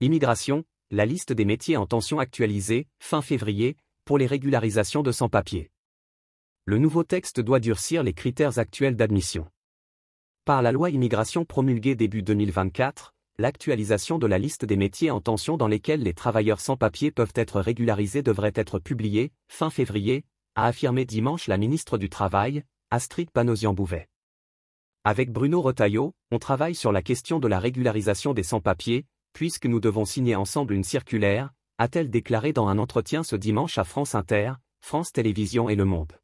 Immigration, la liste des métiers en tension actualisée, fin février, pour les régularisations de sans-papiers. Le nouveau texte doit durcir les critères actuels d'admission. Par la loi immigration promulguée début 2024, l'actualisation de la liste des métiers en tension dans lesquels les travailleurs sans-papiers peuvent être régularisés devrait être publiée, fin février, a affirmé dimanche la ministre du Travail, Astrid Panosyan-Bouvet. Avec Bruno Retailleau, on travaille sur la question de la régularisation des sans-papiers, puisque nous devons signer ensemble une circulaire, a-t-elle déclaré dans un entretien ce dimanche à France Inter, France Télévisions et Le Monde.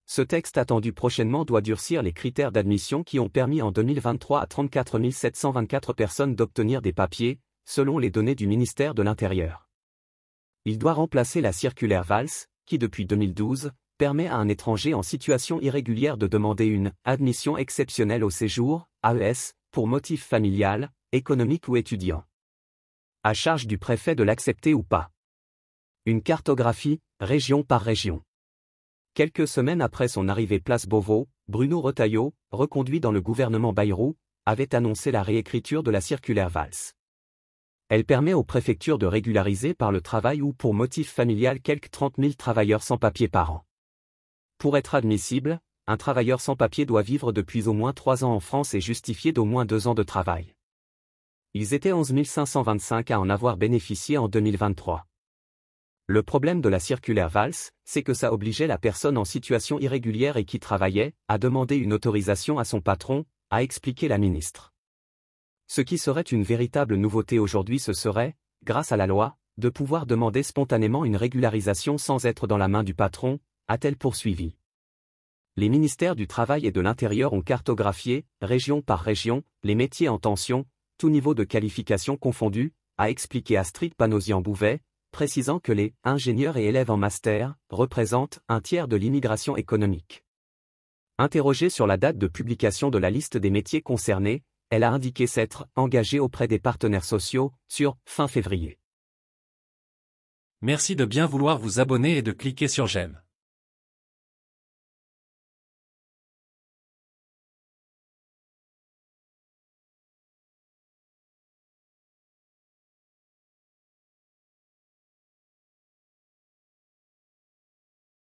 Ce texte attendu prochainement doit durcir les critères d'admission qui ont permis en 2023 à 34 724 personnes d'obtenir des papiers, selon les données du ministère de l'Intérieur. Il doit remplacer la circulaire Valls, qui depuis 2012, permet à un étranger en situation irrégulière de demander une « admission exceptionnelle au séjour » AES, pour motif familial, économique ou étudiant. À charge du préfet de l'accepter ou pas. Une cartographie, région par région. Quelques semaines après son arrivée place Beauvau, Bruno Retailleau, reconduit dans le gouvernement Bayrou, avait annoncé la réécriture de la circulaire Valls. Elle permet aux préfectures de régulariser par le travail ou pour motif familial quelques 30 000 travailleurs sans papier par an. Pour être admissible, un travailleur sans papier doit vivre depuis au moins 3 ans en France et justifier d'au moins 2 ans de travail. Ils étaient 11 525 à en avoir bénéficié en 2023. Le problème de la circulaire Valls, c'est que ça obligeait la personne en situation irrégulière et qui travaillait, à demander une autorisation à son patron, a expliqué la ministre. Ce qui serait une véritable nouveauté aujourd'hui ce serait, grâce à la loi, de pouvoir demander spontanément une régularisation sans être dans la main du patron, a-t-elle poursuivi. Les ministères du Travail et de l'Intérieur ont cartographié, région par région, les métiers en tension, tout niveau de qualification confondu, a expliqué Astrid Panosyan-Bouvet, précisant que les « ingénieurs et élèves en master » représentent un tiers de l'immigration économique. Interrogée sur la date de publication de la liste des métiers concernés, elle a indiqué s'être engagée auprès des partenaires sociaux, sur fin février. Merci de bien vouloir vous abonner et de cliquer sur j'aime.